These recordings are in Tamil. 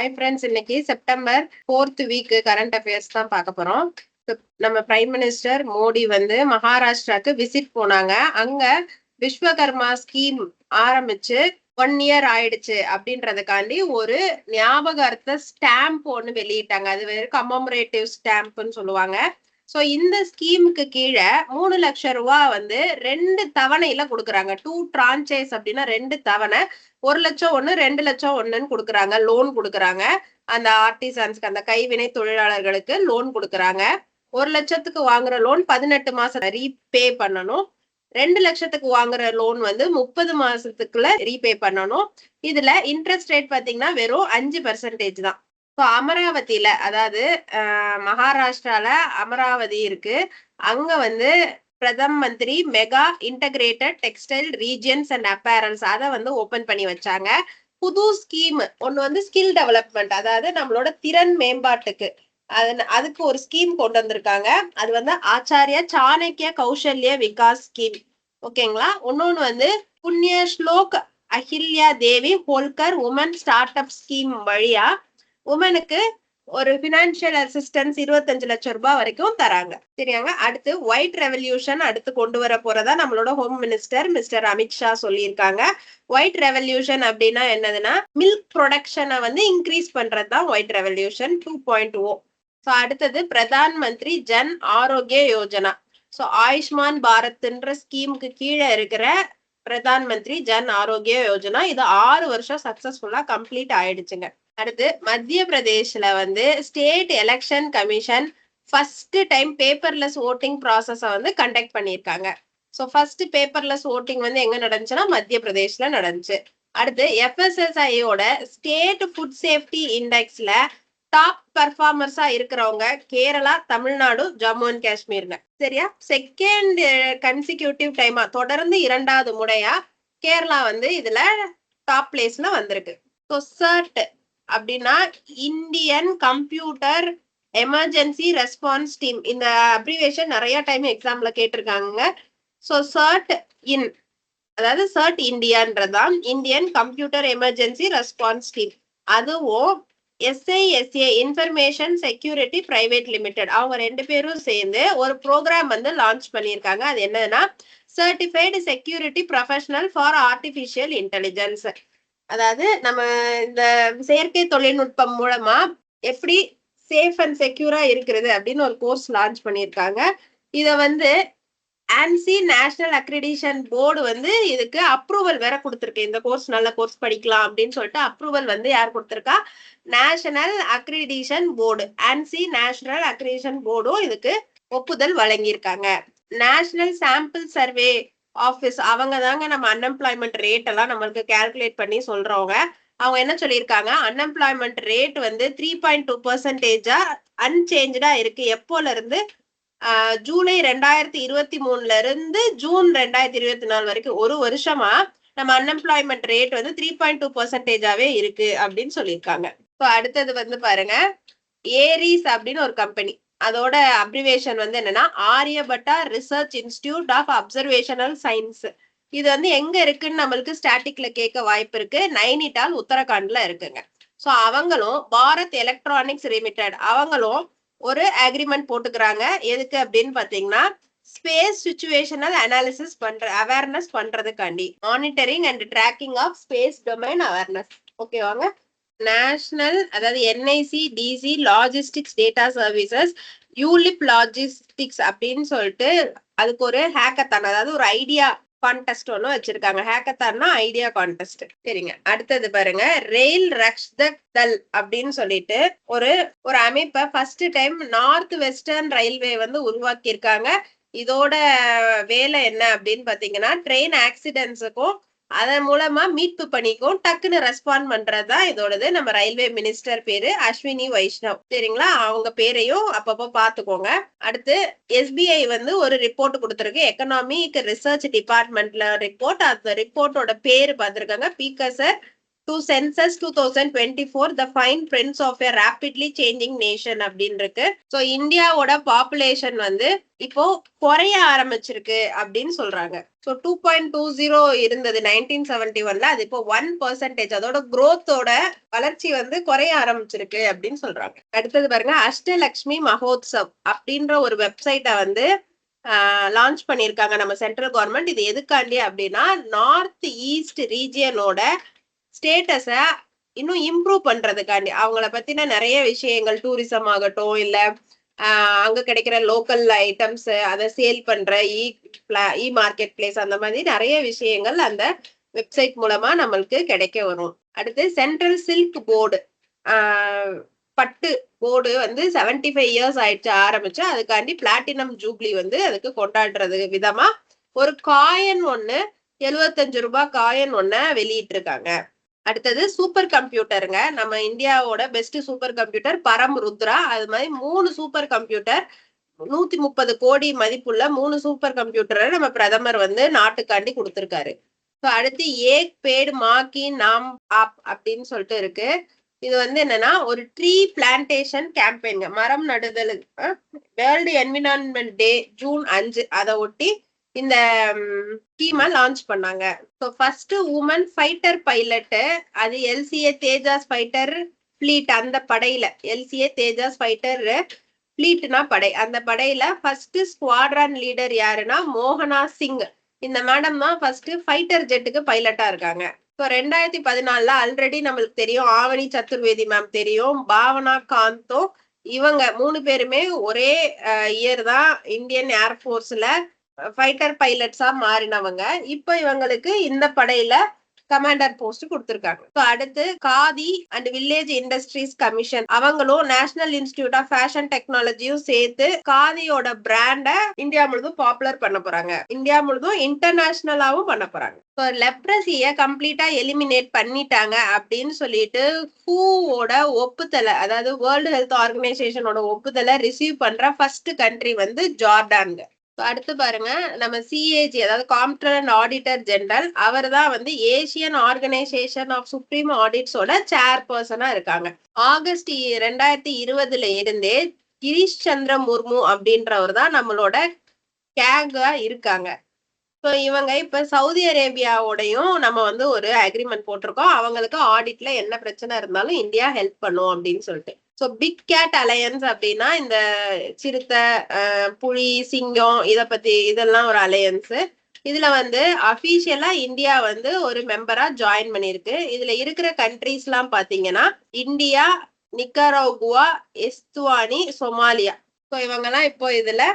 ஹாய் ஃப்ரெண்ட்ஸ், இன்னைக்கு September 4th week current affairs தான் பார்க்க போறோம். நம்ம பிரைம் மினிஸ்டர் மோடி வந்து மகாராஷ்டிராக்கு விசிட் போனாங்க. அங்க விஸ்வகர்மா ஸ்கீம் ஆரம்பிச்சு 1 year ஆயிடுச்சு அப்படின்றதுக்காண்டி ஒரு ஞாபகார்த்த ஸ்டாம்ப் ஒண்ணு வெளியிட்டாங்க. அது வேற கமமரேட்டிவ் ஸ்டாம்ப்னு சொல்லுவாங்க. சோ இந்த ஸ்கீமுக்கு கீழே 3 லட்சம் ரூபாய் வந்து 2 தவணையில கொடுக்குறாங்க. 2 tranches அப்படின்னா 2 தவணை, 1 லட்சம் 1, 2 லட்சம் 1ன்னு கொடுக்குறாங்க. லோன் கொடுக்குறாங்க. அந்த ஆர்டிசன்ஸ்க்கு, அந்த கைவினை தொழிலாளர்களுக்கு லோன் கொடுக்குறாங்க. 1 லட்சத்துக்கு வாங்குற லோன் 18 மாசம் ரீபே பண்ணணும். 2 லட்சத்துக்கு வாங்குற லோன் வந்து 30 மாசத்துக்குள்ள ரீபே பண்ணணும். இதுல இன்ட்ரெஸ்ட் ரேட் பாத்தீங்கன்னா வெறும் 5% தான். அமராவதியில, அதாவது மகாராஷ்டிரால அமராவதி இருக்கு. அங்க வந்து பிரதம் மந்திரி mega integrated textile regions and apparels அதை வந்து ஓபன் பண்ணி வச்சாங்க. புது ஸ்கீம் ஒண்ணு வந்து ஸ்கில் டெவலப்மெண்ட், அதாவது நம்மளோட திறன் மேம்பாட்டுக்கு அதுக்கு ஒரு ஸ்கீம் கொண்டு வந்திருக்காங்க. அது வந்து ஆச்சாரியா சாணக்கிய கௌசல்ய விகாஸ் ஸ்கீம். ஓகேங்களா. இன்னொன்னு வந்து Punya Shlok Ahilya Devi Holkar woman start up scheme வழியா உமனுக்கு ஒரு பினான்சியல் அசிஸ்டன்ஸ் 25 லட்சம் ரூபாய் வரைக்கும் தராங்க. சரியாங்க. அடுத்து ஒயிட் ரெவல்யூஷன் அடுத்து கொண்டு வர போறதா நம்மளோட ஹோம் மினிஸ்டர் மிஸ்டர் அமித்ஷா சொல்லியிருக்காங்க. ஒயிட் ரெவல்யூஷன் அப்படின்னா என்னதுன்னா, மில்க் ப்ரொடக்ஷனை வந்து இன்க்ரீஸ் பண்றதுதான் ஒயிட் ரெவல்யூஷன் 2.0. ஸோ அடுத்தது பிரதான் மந்திரி ஜன் ஆரோக்கிய யோஜனா. ஸோ ஆயுஷ்மான் பாரத்ன்ற ஸ்கீமுக்கு கீழே இருக்கிற பிரதான் மந்திரி ஜன் ஆரோக்கிய யோஜனா, இது 6 வருஷம் சக்சஸ்ஃபுல்லா கம்ப்ளீட் ஆயிடுச்சுங்க. அடுத்து மத்திய பிரதேஷ்ல வந்து state election commission first time paperless voting ப்ராசஸ வந்து கண்டக்ட் பண்ணியிருக்காங்க. ஸோ ஃபர்ஸ்ட் பேப்பர்லெஸ் ஓட்டிங் வந்து எங்க நடந்துச்சுன்னா மத்திய பிரதேஷ்ல நடந்துச்சு. அடுத்து FSSAIயோட ஸ்டேட் ஃபுட் சேஃப்டி இண்டெக்ஸ்ல டாப் பர்ஃபார்மர்ஸா இருக்கிறவங்க கேரளா, தமிழ்நாடு, ஜம்மு அண்ட் காஷ்மீர்ங்க. சரியா. செகண்ட் கன்சிக்யூட்டிவ் டைமா தொடர்ந்து 2வது முறையா கேரளா வந்து இதுல டாப் பிளேஸ்ல வந்திருக்கு. ஸோ CERT அப்படின்னா Indian computer emergency response team. இந்த அப்ரிவேஷன் நிறைய டைம் எக்ஸாம்ல கேட்டிருக்காங்க. ஸோ CERT இன், அதாவது CERT இந்தியான்றதான் Indian computer emergency response team. அதுவும் SISA information security private limited, அவங்க 2 பேரும் சேர்ந்து ஒரு ப்ரோக்ராம் வந்து லான்ச் பண்ணியிருக்காங்க. அது என்னன்னா, certified security professional for artificial intelligence. அதாவது நம்ம இந்த செயற்கை தொழில்நுட்பம் மூலமா எப்படி சேஃப் அண்ட் செக்யூரா இருக்கிறது அப்படின்னு ஒரு கோர்ஸ் லான்ச் பண்ணியிருக்காங்க. இத வந்து ANSI நேஷனல் அக்ரிடிஷன் போர்டு வந்து இதுக்கு அப்ரூவல் வேற கொடுத்திருக்கு. இந்த கோர்ஸ் நல்ல கோர்ஸ் படிக்கலாம் அப்படின்னு சொல்லிட்டு அப்ரூவல் வந்து யார் கொடுத்திருக்கா? National accreditation board, ANSI national accreditation போர்டும் இதுக்கு ஒப்புதல் வழங்கியிருக்காங்க. நேஷனல் சாம்பிள் சர்வே ஆபீஸ், அவங்க தாங்க நம்ம அன்எம்ப்ளாய்மெண்ட் ரேட் எல்லாம் நம்மளுக்கு கால்குலேட் பண்ணி சொல்றவங்க. அவங்க என்ன சொல்லியிருக்காங்க, அன்எம்ப்ளாய்மெண்ட் ரேட் வந்து 3.2% அன்சேஞ்சா இருக்கு. எப்போல இருந்து? ஜூலை 2023 இருந்து ஜூன் 2024 வரைக்கும் ஒரு வருஷமா நம்ம அன்எம்ப்ளாய்மெண்ட் ரேட் வந்து 3.2%ஆவே இருக்கு அப்படின்னு சொல்லியிருக்காங்க. இப்போ அடுத்தது வந்து பாருங்க, ஏரிஸ் அப்படின்னு ஒரு கம்பெனி, அதோட அப்ரிவேஷன் வந்து என்னன்னா Aryabhatta research institute of observational science. இது வந்து எங்க இருக்குன்னு நம்மளுக்கு ஸ்டாட்டிக்ல கேட்க வாய்ப்பு இருக்கு. நைனிடால், உத்தரகாண்ட்ல இருக்குங்க. ஸோ அவங்களும் பாரத் எலக்ட்ரானிக்ஸ் லிமிடெட் அவங்களும் ஒரு அக்ரிமெண்ட் போட்டுக்கிறாங்க. எதுக்கு அப்படின்னு பாத்தீங்கன்னா, ஸ்பேஸ் சிச்சுவேஷனல் அனாலிசிஸ் அவேர்னஸ் பண்றதுக்காண்டி, monitoring and tracking of space domain awareness. ஓகேவாங்க. நேஷனல், அதாவது NIC DC logistics data services ULIP logistics அப்படின்னு சொல்லிட்டு அதுக்கு ஒரு ஹேக்கத்தான், அதாவது ஒரு ஐடியா கான்டெஸ்ட் ஒன்று வச்சிருக்காங்க. ஹேக்கத்தான்னா ஐடியா கான்டெஸ்ட். சரிங்க. அடுத்தது பாருங்க, ரெயில் ரக்ஷக் தல் அப்படின்னு சொல்லிட்டு ஒரு அமைப்பை first time north western railway வந்து உருவாக்கி இருக்காங்க. இதோட வேலை என்ன அப்படின்னு பாத்தீங்கன்னா, ட்ரெயின் ஆக்சிடென்ட்ஸுக்கும் அதன் மூலமா மீட்பு பணிக்கும் டக்குன்னு ரெஸ்பாண்ட் பண்றதுதான் இதோடது. நம்ம ரயில்வே மினிஸ்டர் பேரு அஸ்வினி வைஷ்ணவ். சரிங்களா. அவங்க பேரையும் அப்பப்போ பாத்துக்கோங்க. அடுத்து SBI வந்து ஒரு ரிப்போர்ட் கொடுத்திருக்கு, எக்கனாமிக் ரிசர்ச் டிபார்ட்மெண்ட்ல ரிப்போர்ட். அந்த ரிப்போர்ட்டோட பேரு பார்த்திருக்காங்க, picture to census 2024 the fine prints of a rapidly changing nation அப்படின்னு இருக்கு. ஸோ இந்தியாவோட பாப்புலேஷன் வந்து இப்போ குறைய ஆரம்பிச்சிருக்கு அப்படின்னு சொல்றாங்க. ஸோ 2.20 இருந்தது 1971, அது இப்போ 1%. அதோட growth-ஓட வளர்ச்சி வந்து குறைய ஆரம்பிச்சிருக்கு அப்படின்னு சொல்றாங்க. அடுத்தது பாருங்க, அஷ்டலக்ஷ்மி மகோத்சவ் அப்படின்ற ஒரு வெப்சைட்டை வந்து லான்ச் பண்ணியிருக்காங்க நம்ம சென்ட்ரல் கவர்மெண்ட். இது எதுக்காண்டி அப்படின்னா நார்த் ஈஸ்ட் ரீஜியனோட ஸ்டேட்டஸை இன்னும் இம்ப்ரூவ் பண்றதுக்காண்டி, அவங்கள பத்தின நிறைய விஷயங்கள், டூரிசம் ஆகட்டும் இல்ல அங்க கிடைக்கிற லோக்கல் ஐட்டம்ஸ் அதை சேல் பண்ற இ மார்க்கெட் பிளேஸ், அந்த மாதிரி நிறைய விஷயங்கள் அந்த வெப்சைட் மூலமா நம்மளுக்கு கிடைக்க வரும். அடுத்து சென்ட்ரல் சில்க் போர்டு, பட்டு போர்டு வந்து 75 இயர்ஸ் ஆயிடுச்சு ஆரம்பிச்சு. அதுக்காண்டி பிளாட்டினம் ஜூப்ளி வந்து அதுக்கு கொண்டாடுறது விதமா ஒரு காயின் ஒண்ணு, 75 ரூபாய் காயின் ஒண்ண வெளியிட்டு இருக்காங்க. அடுத்தது சூப்பர் கம்ப்யூட்டருங்க. நம்ம இந்தியாவோட பெஸ்ட் சூப்பர் கம்ப்யூட்டர் பரம் ருத்ரா. அது மாதிரி 3 சூப்பர் கம்ப்யூட்டர், 130 கோடி மதிப்புள்ள 3 சூப்பர் கம்ப்யூட்டரை நம்ம பிரதமர் வந்து நாட்டுக்காண்டி கொடுத்திருக்காரு. அடுத்து ஏக் பேடு மாக்கி நாம் ஆப் அப்படின்னு சொல்லிட்டு இருக்கு. இது வந்து என்னன்னா ஒரு ட்ரீ பிளான்டேஷன் கேம்பெயின்ங்க, மரம் நடுதல். வேர்ல்டு என்விரான்மெண்ட் டே ஜூன் 5, அதை ஒட்டி இந்த ஸ்கீமை லான்ச் பண்ணாங்க. So first woman fighter pilot, அது எல்சிஏ தேஜாஸ் ஃபைட்டர் ஃபிளீட். அந்த படையில எல்சிஏ தேஜாஸ் ஃபைட்டர் ஃபிளீட்னா படை, அந்த படையில ஃபர்ஸ்ட் ஸ்குவாட்ரன் லீடர் யாருன்னா மோகனா சிங். இந்த மேடம் தான் ஃபர்ஸ்ட் ஃபைட்டர் ஜெட்டுக்கு பைலட்டா இருக்காங்க. ஸோ 2014 ஆல்ரெடி நம்மளுக்கு தெரியும், ஆவணி சதுர்வேதி மேம் தெரியும், பாவனா காந்தோ. இவங்க 3 பேருமே ஒரே இயர் தான் இந்தியன் ஏர்ஃபோர்ஸ்ல ஃபைட்டர் பைலட்ஸா மாறினவங்க. இப்போ இவங்களுக்கு இந்த படையில கமாண்டர் போஸ்ட் கொடுத்திருக்காங்க. அடுத்து khadi and village industries commission, அவங்களும் நேஷனல் இன்ஸ்டிடியூட் ஆஃப் ஃபேஷன் டெக்னாலஜியும் சேர்த்து காதியோட பிராண்ட இந்தியா முழுதும் பாப்புலர் பண்ண போறாங்க. இந்தியா முழுதும் இன்டர்நேஷனலாவும் பண்ண போறாங்க. லெப்ரசிய கம்ப்ளீட்டா எலிமினேட் பண்ணிட்டாங்க அப்படின்னு சொல்லிட்டு ஹூவோட ஒப்புதலை, அதாவது வேர்ல்டு ஹெல்த் ஆர்கனைசேஷனோட ஒப்புதலை ரிசீவ் பண்ற ஃபர்ஸ்ட் கண்ட்ரி வந்து ஜார்டான்ங்க. அடுத்து பாருங்க, நம்ம சிஏஜி, அதாவது காம்ப்ட்ரோலர் அண்ட் ஆடிட்டர் ஜெனரல், அவர் தான் வந்து ஏசியன் ஆர்கனைசேஷன் ஆஃப் சுப்ரீம் ஆடிட்ஸோட சேர்பர்சனா இருக்காங்க. ஆகஸ்ட் 2020 இருந்தே கிரீஷ் சந்திர முர்மு அப்படின்றவர் தான் நம்மளோட கேகா இருக்காங்க. ஸோ இவங்க இப்ப சவுதி அரேபியாவோடையும் நம்ம வந்து ஒரு அக்ரிமெண்ட் போட்டிருக்கோம். அவங்களுக்கு ஆடிட்ல என்ன பிரச்சனை இருந்தாலும் இந்தியா ஹெல்ப் பண்ணும் அப்படின்னு சொல்லிட்டு. ஸோ பிக் கேட் அலையன்ஸ் அப்படின்னா இந்த சிறுத்தை, புலி, சிங்கம், இதெல்லாம் ஒரு அலையன்ஸ். இதுல வந்து அபிஷியலா இந்தியா வந்து ஒரு மெம்பரா ஜாயின் பண்ணிருக்கு. இதுல இருக்கிற கண்ட்ரீஸ் எல்லாம் பாத்தீங்கன்னா இந்தியா, நிக்கராகுவா, எஸ்துவானி, சொமாலியா. ஸோ இவங்கெல்லாம் இப்போ இதுல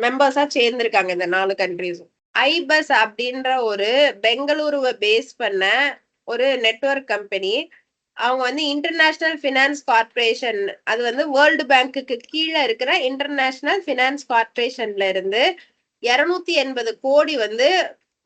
மெம்பர்ஸா சேர்ந்திருக்காங்க, இந்த 4 கண்ட்ரீஸும். ஐபஸ் அப்படின்ற ஒரு பெங்களூருவை பேஸ் பண்ண ஒரு நெட்வொர்க் கம்பெனி. அவங்க வந்து இன்டர்நேஷனல் பினான்ஸ் கார்பரேஷன், அது வந்து வேர்ல்டு பேங்க்குக்கு கீழே இருக்கிற இன்டர்நேஷனல் பினான்ஸ் கார்பரேஷன்ல இருந்து 280 கோடி வந்து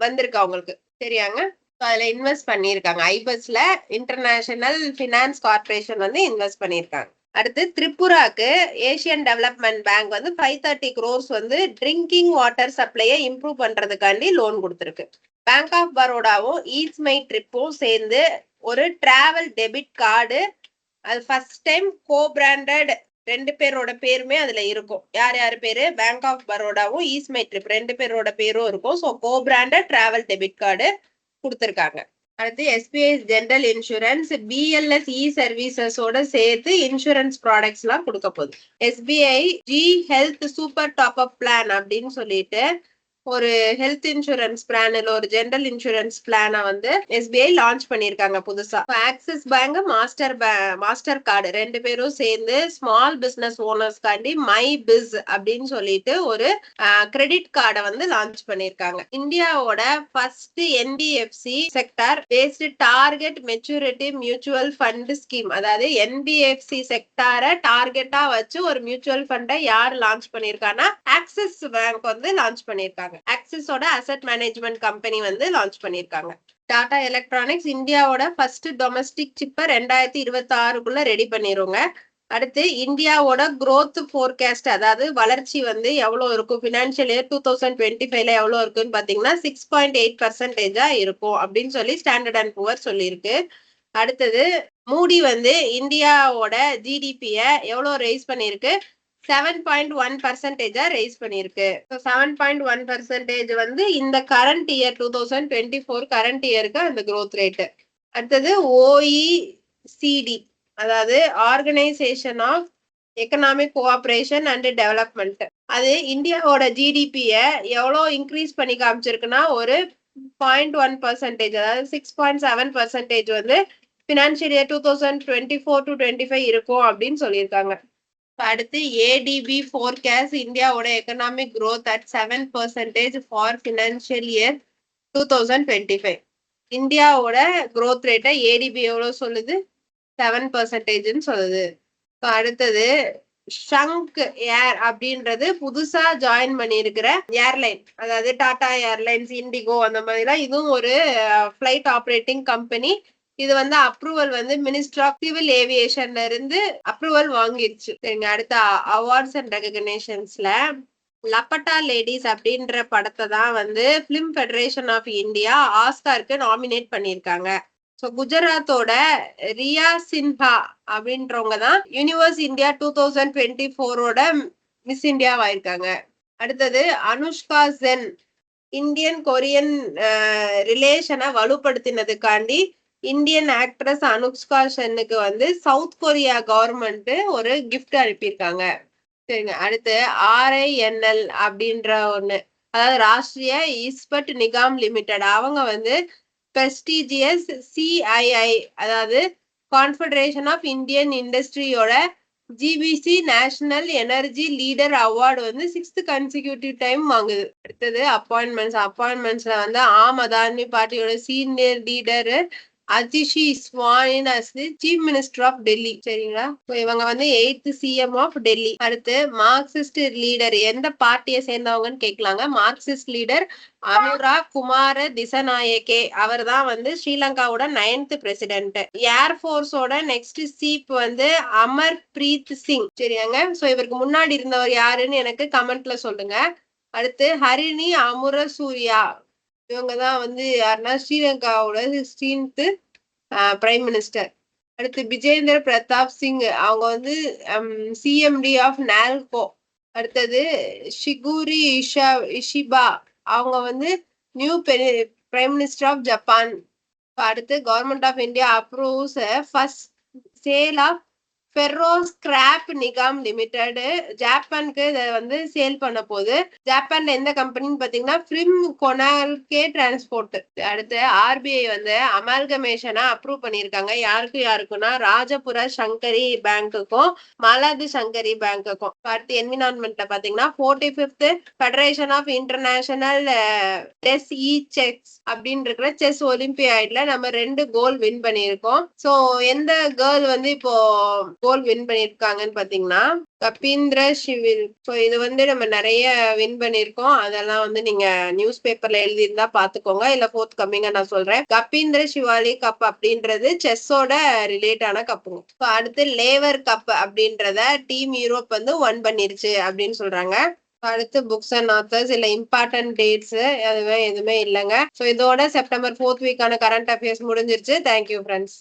வந்திருக்கு அவங்களுக்கு, சரியாங்க. அதுல இன்வெஸ்ட் பண்ணிருக்காங்க. ஐபஸ்ல இன்டர்நேஷனல் பினான்ஸ் கார்பரேஷன் வந்து இன்வெஸ்ட் பண்ணிருக்காங்க. அடுத்து திரிபுராக்கு ஏசியன் டெவலப்மெண்ட் பேங்க் வந்து 530 crores வந்து ட்ரிங்கிங் வாட்டர் சப்ளையை இம்ப்ரூவ் பண்றதுக்காண்டி லோன் கொடுத்துருக்கு. பேங்க் ஆஃப் பரோடாவும் ஈட்ஸ் மை ட்ரிப்பும் சேர்ந்து ஒரு டிராவல் டெபிட் கார்டு, அது ஃபர்ஸ்ட் டைம் கோ பிராண்டட், 2 பேரோட பேருமே அதுல இருக்கும். யார் யார் பேரு? பேங்க் ஆஃப் பரோடாவும் ஈஸ் மை ட்ரிப் 2 பேரோட பேரும் இருக்கும். So co branded travel debit card கொடுத்துருக்காங்க. அடுத்து SBI general insurance PLS E சர்வீசஸோட சேர்த்து இன்சூரன்ஸ் ப்ராடக்ட்ஸ் எல்லாம் கொடுக்க போகுது. SBI G health super top up plan அப்படின்னு சொல்லிட்டு ஒரு ஹெல்த் இன்சூரன்ஸ் பிளான், இல்ல ஒரு ஜெனரல் இன்சூரன்ஸ் பிளான வந்து எஸ்பிஐ லான்ச் பண்ணிருக்காங்க புதுசா. ஆக்சிஸ் பேங்க், மாஸ்டர் கார்டு 2 பேரும் சேர்ந்து ஸ்மால் பிசினஸ் ஓனர்ஸ் காண்டி மை பிஸ் அப்படின்னு சொல்லிட்டு ஒரு கிரெடிட் கார்டை வந்து லான்ச் பண்ணிருக்காங்க. இந்தியாவோட first NBFC sector based target maturity mutual fund scheme, அதாவது என்பிஎஃப்சி செக்டாரை டார்கெட்டா வச்சு ஒரு மியூச்சுவல் ஃபண்டை யார் லான்ச் பண்ணிருக்காங்கன்னா ஆக்சிஸ் பேங்க் வந்து லான்ச் பண்ணிருக்காங்க. ஆக்சிஸோட அசெட் மேனேஜ்மெண்ட் கம்பெனி வந்து லான்ச் பண்ணிருக்காங்க. டாடா எலக்ட்ரானிக்ஸ் இந்தியாவோட ஃபர்ஸ்ட் டொமஸ்டிக் சிப்பை 2026க்குள்ள ரெடி பண்ணிருங்க. அடுத்து இந்தியாவோட growth forecast, அதாவது வளர்ச்சி வந்து எவ்வளவு இருக்கும், பினான்சியல் இயர் 2025ல எவ்வளவு இருக்குன்னு பாத்தீங்கன்னா 6.8% இருக்கும் அப்படின்னு சொல்லி ஸ்டாண்டர்ட் அண்ட் புவர் சொல்லியிருக்கு. அடுத்தது மூடி வந்து இந்தியாவோட ஜிடிபிய எவ்வளவு ரைஸ் பண்ணிருக்கு? 7.1% ரைஸ் பண்ணிருக்கு. 7.1% வந்து இந்த கரண்ட் இயர் 2024 கரண்ட் இயருக்கு அந்த growth ரேட். அடுத்தது OECD, அதாவது organisation of economic cooperation and development. அது இந்தியாவோட ஜிடிபிய எவ்வளவு இன்க்ரீஸ் பண்ணி காமிச்சிருக்குன்னா ஒரு 0.1%, அதாவது 6.7% வந்து பினான்சியல் இயர் 2024-25 இருக்கும் அப்படின்னு சொல்லியிருக்காங்க. அடுத்து ஏடிபி ஃபோர்காஸ்ட் இந்தியாவோட economic growth at 7% for financial year 2025. இந்தியாவோட growth ரேட்டை ஏடிபி எவ்வளவு சொல்லுது? 7% சொல்லுது. அடுத்தது ஷங்க் ஏர் அப்படின்றது புதுசா ஜாயின் பண்ணியிருக்கிற ஏர்லைன், அதாவது டாடா ஏர்லைன்ஸ், இண்டிகோ அந்த மாதிரிலாம் இதுவும் ஒரு ஃபிளைட் ஆப்ரேட்டிங் கம்பெனி. இது வந்து அப்ரூவல் வந்து மினிஸ்டர் ஆஃப் சிவில் ஏவியேஷன்ல இருந்து அப்ரூவல் வாங்கிருச்சு. சரிங்க. அடுத்த அவார்ட்ஸ் அண்ட் ரெகக்னேஷன்ஸ்ல லப்பட்டா லேடிஸ் அப்படின்ற படத்தை தான் வந்து பிலிம் ஃபெடரேஷன் ஆஃப் இந்தியா ஆஸ்காருக்கு நாமினேட் பண்ணியிருக்காங்க. ஸோ குஜராத்தோட ரியா சின்ஹா அப்படின்றவங்க தான் யூனிவர்ஸ் இந்தியா 2024ஓட மிஸ் இந்தியாவா இருக்காங்க. அடுத்தது அனுஷ்கா சென் இந்தியன் கொரியன் ரிலேஷனை வலுப்படுத்தினதுக்காண்டி இந்தியன் ஆக்ட்ரஸ் அனுஷ்கா சென்னுக்கு வந்து சவுத் கொரியா கவர்மெண்ட் ஒரு கிஃப்ட் அனுப்பியிருக்காங்க. சரிங்க. அடுத்து RINL அப்படின்ற ஒண்ணு, அதாவது ராஷ்டிரிய இஸ்பட் நிகாம் லிமிடெட், அவங்க வந்து பிரஸ்டீஜியஸ் CII, அதாவது கான்ஃபெடரேஷன் ஆஃப் இந்தியன் இண்டஸ்ட்ரியோட GBC national energy leader award வந்து 6th கன்சிக்யூட்டிவ் டைம் வாங்குது. அடுத்தது அப்பாயின்மெண்ட்ஸ்ல வந்து ஆம் ஆத்மி பார்ட்டியோட senior leader Atishi sworn in as the chief minister of Delhi. சரிங்களா? இவங்க வந்து 8th CM ஆஃப் டெல்லி. அடுத்து மார்க்சிஸ்ட் லீடர் எந்த பார்ட்டியை சேர்ந்தவங்கன்னு கேட்கலாங்க. மார்க்சிஸ்ட் லீடர் அனுராக் குமார திசநாயகே, அவர் தான் வந்து ஸ்ரீலங்காவோட 9th பிரசிடென்ட். ஏர்போர்ஸோட நெக்ஸ்ட் சீப் வந்து அமர் பிரீத் சிங். சரியாங்க? சோ இவருக்கு முன்னாடி இருந்தவர் யாருன்னு எனக்கு கமெண்ட்ல சொல்லுங்க. அடுத்து ஹரிணி அமுரசூரியா, இவங்கதான் வந்து யாருன்னா ஸ்ரீலங்காவோட 16th பிரைம் மினிஸ்டர். அடுத்து விஜேந்திர பிரதாப் சிங், அவங்க வந்து CMD ஆஃப் நால்கோ. அடுத்தது ஷிகுரி இஷிபா, அவங்க வந்து new prime minister of Japan. அடுத்து government of India approves first sale of ferro scrap Nigam limited. ஜப்பானுக்கு இதை வந்து சேல் பண்ண போகுது. ஜப்பான்ல எந்த கம்பெனின்னு பாத்தீங்கன்னா ஃபிரிம் கொனால்கே டிரான்ஸ்போர்ட். அடுத்து RBI வந்து அமால்கமேஷனை அப்ரூவ் பண்ணியிருக்காங்க. யாருக்குன்னா ராஜபுர சங்கரி பேங்குக்கும் மலாது சங்கரி பேங்குக்கும். அடுத்து என்விரான்மெண்ட்ல பாத்தீங்கன்னா 45th federation of international chess அப்படின்னு இருக்கிற செஸ் ஒலிம்பியாட்ல நம்ம 2 கோல் வின் பண்ணியிருக்கோம். சோ எந்த கேர்ள் வந்து இப்போ கோல் வின் பண்ணிருக்காங்கன்னு பாத்தீங்கன்னா கபீந்திர சிவில். சோ இது வந்து நம்ம நிறைய வின் பண்ணிருக்கோம். அதெல்லாம் வந்து நீங்க நியூஸ் பேப்பர்ல எழுதியிருந்தா பாத்துக்கோங்க, இல்ல ஃபோர்த் கம்மிங்கா நான் சொல்றேன். கபீந்திர சிவாலி கப் அப்படின்றது செஸ்ஸோட ரிலேட்டான கப்புங்க. அடுத்து லேவர் கப் அப்படின்றத டீம் யூரோப் வந்து ஒன் பண்ணிருச்சு அப்படின்னு சொல்றாங்க. அடுத்து புக்ஸ் அண்ட் ஆத்தர்ஸ் இல்ல இம்பார்ட்டன்ட் டேட்ஸ் அதுவே எதுவுமே இல்லைங்க. ஸோ இதோட செப்டம்பர் 4th வீக்கான கரண்ட் அஃபேர்ஸ் முடிஞ்சிருச்சு. Thank you friends.